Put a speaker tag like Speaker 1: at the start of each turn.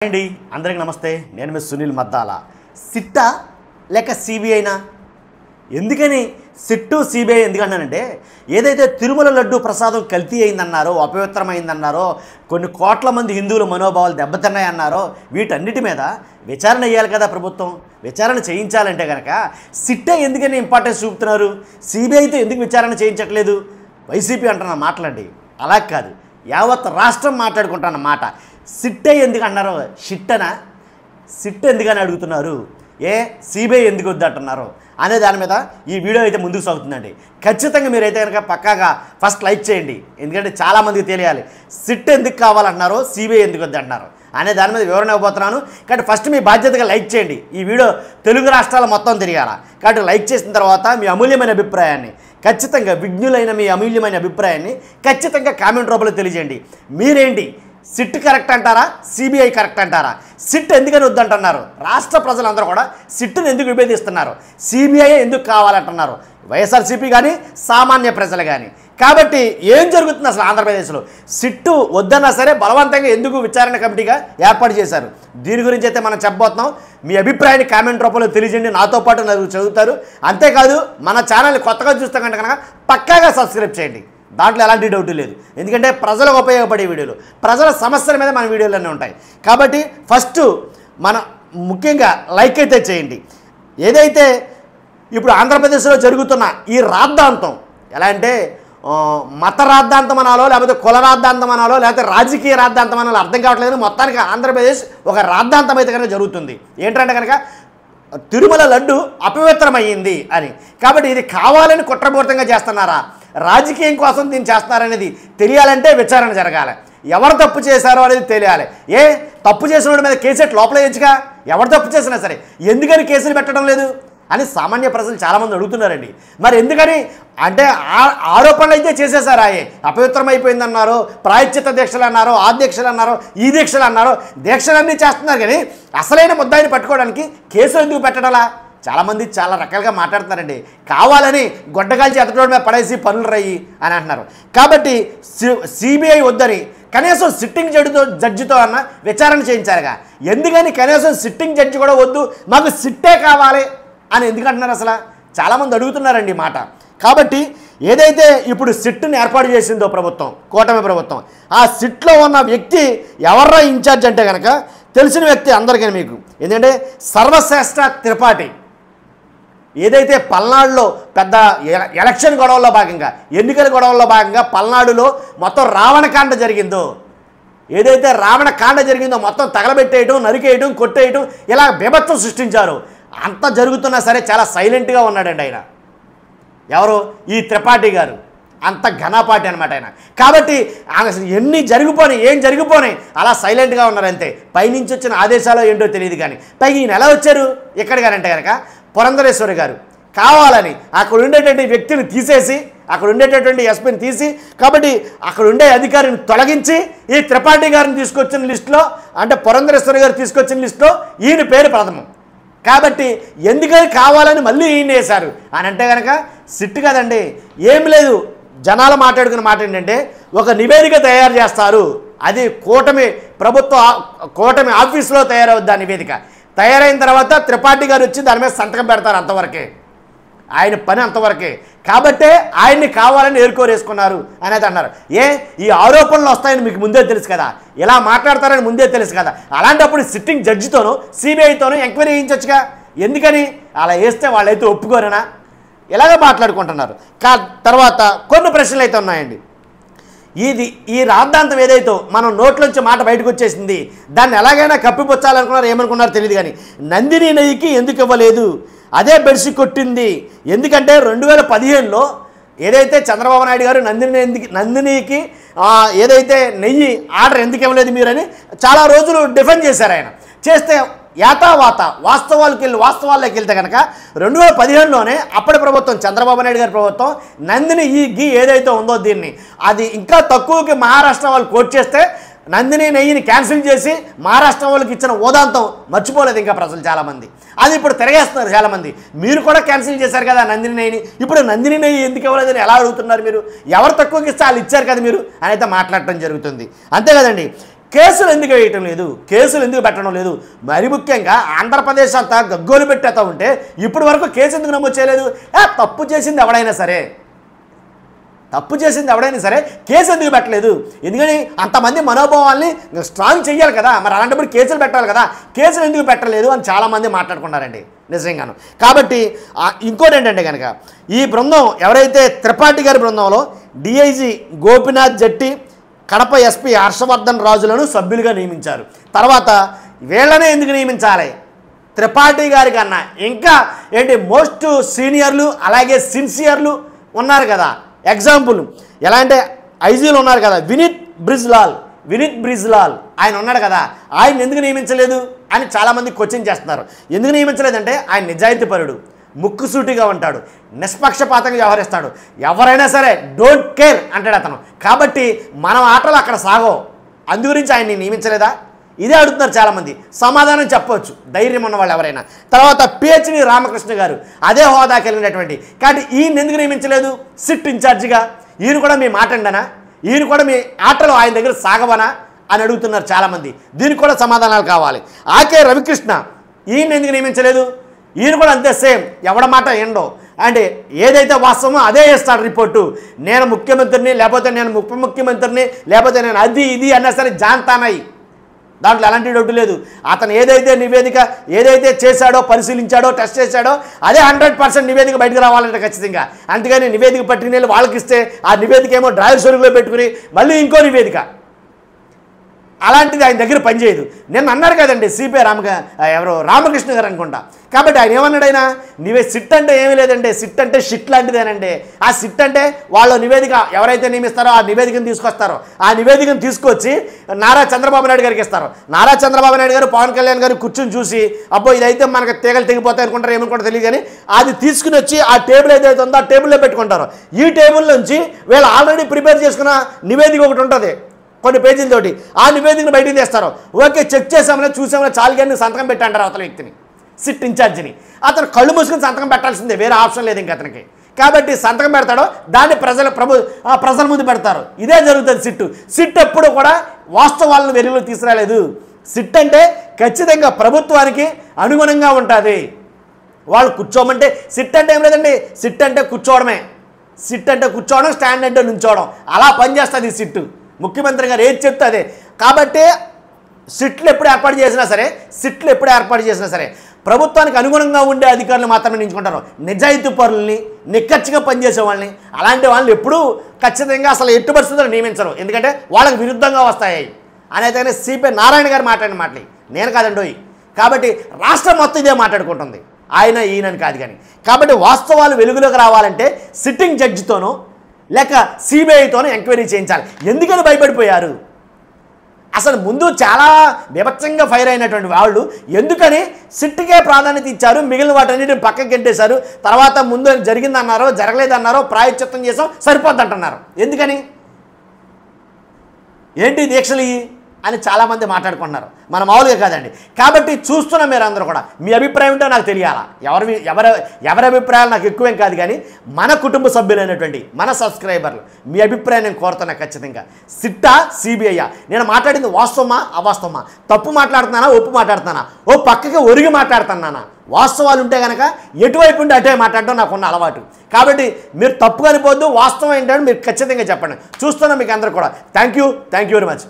Speaker 1: అండి అందరికీ నమస్తే. నేను మీ సునీల్ మద్దాల. సిట్టా లేక సిబిఐనా? ఎందుకని సిట్టు సిబిఐ ఎందుకన్నానంటే, ఏదైతే తిరుమల లడ్డు ప్రసాదం కల్తీ అయిందన్నారో, అపవిత్రమైందన్నారో, కొన్ని కోట్ల మంది హిందువుల మనోభావాలు దెబ్బతిన్నాయన్నారో, వీటన్నిటి మీద విచారణ చేయాలి కదా ప్రభుత్వం. విచారణ చేయించాలంటే కనుక సిట్టే ఎందుకని ఇంపార్టెన్స్ చూపుతున్నారు, సిబిఐతో ఎందుకు విచారణ చేయించట్లేదు? వైసీపీ అంటున్న మాటలండి. అలా కాదు, యావత్ రాష్ట్రం మాట్లాడుకుంటున్న మాట. సిట్టే ఎందుకు అన్నారు? షిట్టనా? సిట్ ఎందుకని అడుగుతున్నారు? సిబిఐ ఎందుకు వద్దంటున్నారు అనే దాని మీద ఈ వీడియో అయితే ముందుకు సాగుతుందండి. ఖచ్చితంగా మీరైతే కనుక పక్కాగా ఫస్ట్ లైక్ చేయండి, ఎందుకంటే చాలామందికి తెలియాలి సిట్ ఎందుకు కావాలంటున్నారు, సిబిఐ ఎందుకు వద్దంటున్నారు అనే దాని మీద వివరణ ఇవ్వబోతున్నాను. కాబట్టి ఫస్ట్ మీ బాధ్యతగా లైక్ చేయండి. ఈ వీడియో తెలుగు రాష్ట్రాల మొత్తం తిరగాల. కాబట్టి లైక్ చేసిన తర్వాత మీ అమూల్యమైన అభిప్రాయాన్ని ఖచ్చితంగా, విజ్ఞులైన మీ అమూల్యమైన అభిప్రాయాన్ని ఖచ్చితంగా కామెంట్ రూపంలో తెలియజేయండి. మీరేంటి, సిట్ కరెక్ట్ అంటారా, సిబిఐ కరెక్ట్ అంటారా? సిట్ ఎందుకని వద్దంటున్నారు? రాష్ట్ర ప్రజలందరూ కూడా సిట్ను ఎందుకు విభేదిస్తున్నారు? సిబిఐ ఎందుకు కావాలంటున్నారు? వైఎస్ఆర్సీపీ కానీ సామాన్య ప్రజలు కానీ. కాబట్టి ఏం జరుగుతుంది అసలు ఆంధ్రప్రదేశ్లో? సిట్టు వద్దన్నా సరే బలవంతంగా ఎందుకు విచారణ కమిటీగా ఏర్పాటు చేశారు? దీని గురించి అయితే మనం చెప్పబోతున్నాం. మీ అభిప్రాయాన్ని కామెంట్ రూపంలో తెలియజేయండి. నాతో పాటు నలుగురు చదువుతారు. అంతేకాదు మన ఛానల్ని కొత్తగా చూస్తాం కనుక పక్కాగా సబ్స్క్రైబ్ చేయండి. దాంట్లో ఎలాంటి డౌట్ లేదు, ఎందుకంటే ప్రజలకు ఉపయోగపడే వీడియోలు, ప్రజల సమస్యల మీద మన వీడియోలన్నీ ఉంటాయి. కాబట్టి ఫస్ట్ మన ముఖ్యంగా లైక్ అయితే చేయండి. ఏదైతే ఇప్పుడు ఆంధ్రప్రదేశ్లో జరుగుతున్న ఈ రాద్ధాంతం, ఎలా అంటే మత రాద్ధాంతం అనాలో, లేకపోతే కుల రాద్ధాంతం అనాలో, లేకపోతే రాజకీయ రాద్ధాంతం అనాలో అర్థం కావట్లేదు. మొత్తానికి ఆంధ్రప్రదేశ్ ఒక రాద్ధాంతం అయితే కనుక జరుగుతుంది. ఏంటంటే కనుక తిరుమల లడ్డు అపవిత్రమయ్యింది అని. కాబట్టి ఇది కావాలని కుట్రపూరితంగా చేస్తున్నారా, రాజకీయం కోసం దీన్ని చేస్తున్నారనేది తెలియాలంటే విచారణ జరగాలి. ఎవరు తప్పు చేశారో అనేది తెలియాలి. తప్పు చేసిన వాడి మీద కేసు లోపల వేయచ్చుగా, ఎవరు తప్పు చేసినా సరే. ఎందుకని కేసులు పెట్టడం లేదు అని సామాన్య ప్రజలు చాలామంది అడుగుతున్నారండి. మరి ఎందుకని అంటే ఆరోపణలు అయితే చేసేసారు. అపవిత్రమైపోయిందన్నారు, ప్రాయశ్చిత్త దీక్షలు అన్నారు, ఆ దీక్షలు అన్నారు, ఈ దీక్షలు అన్నారు, దీక్షలన్నీ చేస్తున్నారు. కానీ అసలైన ముద్దాయిని పట్టుకోవడానికి కేసులు ఎందుకు పెట్టడాలా? చాలామంది చాలా రకాలుగా మాట్లాడుతున్నారండి. కావాలని గొడ్డగాల్చి ఎదటోడి మీద పడేసి పనులు రయ్యి అని అంటున్నారు. కాబట్టి సిబిఐ వద్దని కనీసం సిట్టింగ్ జడ్జితో అన్న విచారణ చేయించారుగా. ఎందుకని కనీసం సిట్టింగ్ జడ్జి కూడా వద్దు, మాకు సిట్టే కావాలి అని ఎందుకంటున్నారు అసలు? చాలామంది అడుగుతున్నారండి మాట. కాబట్టి ఏదైతే ఇప్పుడు సిట్ని ఏర్పాటు చేసిందో ప్రభుత్వం, కూటమి ప్రభుత్వం, ఆ సిట్లో ఉన్న వ్యక్తి ఎవర్రా ఇన్ఛార్జ్ అంటే కనుక తెలిసిన వ్యక్తి అందరికీ మీకు, ఎందుకంటే సర్వశ్రేష్ఠ త్రిపాఠి. ఏదైతే పల్నాడులో పెద్ద ఎలక్షన్ గొడవల్లో భాగంగా, ఎన్నికల గొడవల్లో భాగంగా పల్నాడులో మొత్తం రావణకాండ జరిగిందో, ఏదైతే రావణకాండ జరిగిందో మొత్తం తగలబెట్టేయడం, నరికేయడం, కొట్టేయడం, ఇలా బీభత్సం సృష్టించారు. అంత జరుగుతున్నా సరే చాలా సైలెంట్గా ఉన్నాడండి ఆయన. ఎవరు? ఈ త్రిపాఠి గారు. అంత ఘనపాటి అనమాట ఆయన. కాబట్టి ఎన్ని జరిగిపోయినాయి, ఏం జరిగిపోయినాయి, అలా సైలెంట్గా ఉన్నారంతే. పైనుంచి వచ్చిన ఆదేశాలు ఏంటో తెలియదు. కానీ పైకి ఈయన ఎలా వచ్చారు ఎక్కడికానంటే కనుక పురంధరేశ్వరి గారు కావాలని అక్కడ ఉండేటువంటి వ్యక్తిని తీసేసి, అక్కడ ఉండేటటువంటి ఎస్పీని తీసి, కాబట్టి అక్కడ ఉండే అధికారిని తొలగించి ఈ త్రిపాఠి గారిని తీసుకొచ్చిన లిస్టులో, అంటే పురంధరేశ్వరి గారు తీసుకొచ్చిన లిస్టులో ఈయన పేరు ప్రథమం. కాబట్టి ఎందుకని కావాలని మళ్ళీ ఈయన వేశారు అని అంటే కనుక సిట్టు కదండి, ఏం లేదు. జనాలు మాట్లాడుకున్న మాట ఏంటంటే ఒక నివేదిక తయారు చేస్తారు, అది కూటమి ఆఫీసులో తయారవుద్ది. ఆ నివేదిక తయారైన తర్వాత త్రిపాఠి గారు వచ్చి దాని మీద సంతకం పెడతారు. అంతవరకే ఆయన పని, అంతవరకే. కాబట్టే ఆయన్ని కావాలని ఏరుకోరేసుకున్నారు అనేది అన్నారు. ఈ ఆరోపణలు వస్తాయని మీకు ముందే తెలుసు కదా, ఇలా మాట్లాడతారని ముందే తెలుసు కదా. అలాంటప్పుడు సిట్టింగ్ జడ్జితోనూ సిబిఐతోనూ ఎంక్వైరీ చేయించవచ్చుగా. ఎందుకని అలా వేస్తే వాళ్ళైతే ఒప్పుకోరేనా? ఇలాగే మాట్లాడుకుంటున్నారు. తర్వాత కొన్ని ప్రశ్నలు అయితే ఉన్నాయండి. ఈ రాద్ధాంతం ఏదైతే మనం నోట్లోంచి మాట బయటకు వచ్చేసింది, దాన్ని ఎలాగైనా కప్పిపుచ్చాలనుకున్నారు, ఏమనుకున్నారో తెలియదు. కానీ నందిని నెయ్యికి ఎందుకు ఇవ్వలేదు, అదే బెడిసి కొట్టింది. ఎందుకంటే 2015లో ఏదైతే చంద్రబాబు నాయుడు గారు నందినికి ఏదైతే నెయ్యి ఆర్డర్ ఎందుకు ఇవ్వలేదు మీరని చాలా రోజులు డిఫెండ్ చేశారు. ఆయన చేస్తే వాస్తవాల్లోకి వెళ్తే కనుక 2015లోనే అప్పటి ప్రభుత్వం, చంద్రబాబు నాయుడు గారి ప్రభుత్వం, నందిని ఈ గీ ఏదైతే ఉందో దీన్ని అది ఇంకా తక్కువకి మహారాష్ట్ర వాళ్ళు కోట్ చేస్తే నందిని నెయ్యిని క్యాన్సిల్ చేసి మహారాష్ట్ర వాళ్ళకి ఇచ్చిన ఓదాంతం మర్చిపోలేదు ఇంకా ప్రజలు చాలామంది. అది ఇప్పుడు తిరగేస్తున్నారు చాలామంది. మీరు కూడా క్యాన్సిల్ చేశారు కదా నందిని నెయ్యిని, ఇప్పుడు నందిని నెయ్యి ఎందుకు ఇవ్వలేదని ఎలా అడుగుతున్నారు మీరు? ఎవరు తక్కువకి ఇస్తే వాళ్ళు ఇచ్చారు కదా మీరు అని అయితే మాట్లాడటం జరుగుతుంది. అంతే కదండి. కేసులు ఎందుకు వేయటం లేదు, కేసులు ఎందుకు పెట్టడం లేదు? మరి ముఖ్యంగా ఆంధ్రప్రదేశ్ అంతా గగ్గోలు పెట్టేస్తా ఉంటే ఇప్పటి వరకు కేసు ఎందుకు నమోదు చేయలేదు? తప్పు చేసింది ఎవడైనా సరే కేసు ఎందుకు పెట్టలేదు? ఎందుకని అంతమంది మనోభావాల్ని స్ట్రాంగ్ చేయాలి కదా, మరి అలాంటప్పుడు కేసులు పెట్టాలి కదా, కేసులు ఎందుకు పెట్టలేదు అని చాలామంది మాట్లాడుకున్నారండి నిజంగాను. కాబట్టి ఇంకోటి ఏంటంటే కనుక ఈ బృందం ఎవరైతే త్రిపాఠి గారి బృందంలో డిఐజీ గోపినాథ్ జట్టి, కడప ఎస్పీ హర్షవర్ధన్ రాజులను సభ్యులుగా నియమించారు. తర్వాత వీళ్ళనే ఎందుకు నియమించాలి? త్రిపాఠి గారి కన్నా ఇంకా ఏంటి మోస్ట్ సీనియర్లు అలాగే సిన్సియర్లు ఉన్నారు కదా. ఎగ్జాంపుల్ ఎలా అంటే ఐజీలు ఉన్నారు కదా, వినీత్ బ్రిజ్లాల్ ఆయన ఉన్నాడు కదా, ఆయన ఎందుకు నియమించలేదు అని చాలామంది క్వశ్చన్ చేస్తున్నారు. ఎందుకు నియమించలేదంటే ఆయన నిజాయితీపరుడు, ముక్కుసూటిగా ఉంటాడు, నిష్పక్షపాతంగా వ్యవహరిస్తాడు, ఎవరైనా సరే డోంట్ కేర్ అంటాడు అతను. కాబట్టి మనం ఆటలు అక్కడ సాగవు, అందు గురించి ఆయన్ని నియమించలేదా? ఇదే అడుగుతున్నారు చాలామంది. సమాధానం చెప్పవచ్చు ధైర్యం ఉన్న వాళ్ళు ఎవరైనా. తర్వాత పిహెచ్డి రామకృష్ణ గారు అదే హోదాకి వెళ్ళినటువంటి, కాబట్టి ఈయన ఎందుకు నియమించలేదు సిట్ ఇన్ఛార్జిగా? ఈయన కూడా మీ మాట అండనా? ఈయన కూడా మీ ఆటలు ఆయన దగ్గర సాగవనా అని అడుగుతున్నారు చాలామంది. దీనికి కూడా సమాధానాలు కావాలి. ఆకే రవికృష్ణ ఈయన ఎందుకు నియమించలేదు? ఈయన కూడా అంతే సేమ్, ఎవడ మాట ఏండో అంటే ఏదైతే వాస్తవమో అదే చేస్తాడు రిపోర్టు. నేను ముఖ్యమంత్రిని, లేకపోతే నేను ఉప ముఖ్యమంత్రిని, లేకపోతే నేను అది ఇది అన్నా సరే జాంతానాయి, దాంట్లో ఎలాంటి డౌట్ లేదు. అతను ఏదైతే నివేదిక ఏదైతే చేశాడో, పరిశీలించాడో, టెస్ట్ చేశాడో అదే 100% నివేదిక బయటకు రావాలంటే ఖచ్చితంగా. అంతేగాని నివేదిక పట్టిన వాళ్ళకి ఇస్తే ఆ నివేదిక ఏమో డ్రాయర్ సొరుగులో పెట్టుకుని మళ్ళీ ఇంకో నివేదిక, అలాంటిది ఆయన దగ్గర పనిచేయదు. నిన్న అన్నారు కదండి సిపిఐ రామకృష్ణ గారు అనుకుంటా. కాబట్టి ఆయన ఏమన్నాడు, ఆయన సిట్ అంటే ఏమీ లేదండి, సిట్ అంటే షిట్ లాంటిదేనండి. ఆ సిట్ అంటే వాళ్ళ నివేదిక ఎవరైతే నియమిస్తారో ఆ నివేదికను తీసుకొస్తారో, ఆ నివేదికను తీసుకొచ్చి నారా చంద్రబాబు నాయుడు గారికి ఇస్తారు. నారా చంద్రబాబు నాయుడు గారు పవన్ కళ్యాణ్ గారు కూర్చొని చూసి అబ్బో ఇదైతే మనకు తీగలు తెగిపోతాయి అనుకుంటారు, ఏమనుకుంటారో తెలియదు, కానీ అది తీసుకుని వచ్చి ఆ టేబుల్ ఏదైతే ఉందో ఆ టేబుల్లో పెట్టుకుంటారు. ఈ టేబుల్ నుంచి వీళ్ళు ఆల్రెడీ ప్రిపేర్ చేసుకున్న నివేదిక ఒకటి ఉంటుంది కొన్ని పేజీలతోటి, ఆ నివేదికను బయటికి తీస్తారు. ఓకే చెక్ చేసామని చూసామని చాలు కానీ సంతకం పెట్టంటారు అవతల వ్యక్తిని, సిట్ ఇన్ఛార్జిని. అతను కళ్ళు మూసుకుని సంతకం పెట్టాల్సిందే, వేరే ఆప్షన్ లేదు ఇంక అతనికి. కాబట్టి సంతకం పెడతాడో దాన్ని ప్రజల ముందు పెడతారు. ఇదే జరుగుతుంది సిట్ ఎప్పుడు కూడా వాస్తవాలను వెలుగులో తీసుకురాలేదు. సిట్ అంటే ఖచ్చితంగా ప్రభుత్వానికి అనుగుణంగా ఉంటుంది. వాళ్ళు కూర్చోమంటే సిట్ అంటే ఏం లేదండి, సిట్ అంటే కూర్చోవడమే. సిట్ అంటే కూర్చోవడం, స్టాండ్ అంటే నుంచోవడం, అలా పనిచేస్తుంది సిట్టు. ముఖ్యమంత్రి గారు ఏది చెప్తే అదే. కాబట్టి సిట్లు ఎప్పుడు ఏర్పాటు చేసినా సరే ప్రభుత్వానికి అనుగుణంగా ఉండే అధికారులు మాత్రమే నియమించుకుంటారు. నిజాయితీ పరుల్ని, నిక్కచ్చిగా పనిచేసే వాళ్ళని, అలాంటి వాళ్ళని ఎప్పుడూ ఖచ్చితంగా అసలు ఎట్టి పరిస్థితుల్లో నియమించరు, ఎందుకంటే వాళ్ళకి విరుద్ధంగా వస్తాయి అనేది సిపిఐ నారాయణ గారు మాట్లాడిన మాటలు, నేను కాదండి. కాబట్టి రాష్ట్రం మొత్తం ఇదే మాట్లాడుకుంటుంది, ఆయన ఈయనని కాదు కానీ. కాబట్టి వాస్తవాలు వెలుగులోకి రావాలంటే సిట్టింగ్ జడ్జితోనూ లేక సిబిఐతోనూ ఎంక్వైరీ చేయించాలి. ఎందుకని భయపడిపోయారు? అసలు ముందు చాలా విభత్సంగా ఫైర్ అయినటువంటి వాళ్ళు ఎందుకని సిట్కే ప్రాధాన్యత ఇచ్చారు, మిగిలిన వాటన్నిటిని పక్కకి గెంటేశారు. తర్వాత ముందు జరిగిందన్నారో జరగలేదన్నారో ప్రాయశ్చిత్తం చేసాం సరిపోద్ది అంటున్నారు. ఎందుకని? ఏంటి దీక్షలు అని చాలామంది మాట్లాడుకుంటున్నారు, మన మామూలుగా కాదండి. కాబట్టి చూస్తున్న మీరు అందరూ కూడా మీ అభిప్రాయం ఉంటే నాకు తెలియాలా. ఎవరి అభిప్రాయాలు నాకు ఎక్కువేం కాదు, కానీ మన కుటుంబ సభ్యులైనటువంటి మన సబ్స్క్రైబర్లు మీ అభిప్రాయం నేను కోరుతున్నా ఖచ్చితంగా. సిట్టా సిబిఐయా? నేను మాట్లాడింది వాస్తవమా అవాస్తవమా, తప్పు మాట్లాడుతున్నానా ఒప్పు మాట్లాడుతున్నానా, ఓ పక్కకి ఒరిగి మాట్లాడుతున్నానా? వాస్తవాలు ఉంటే కనుక ఎటువైపు ఉంటే అటే మాట్లాడడం నాకున్న అలవాటు. కాబట్టి మీరు తప్పు కనిపోద్దు, వాస్తవం ఏంటంటే మీరు ఖచ్చితంగా చెప్పండి. చూస్తున్నా మీకు అందరూ కూడా థ్యాంక్ యూ వెరీ మచ్.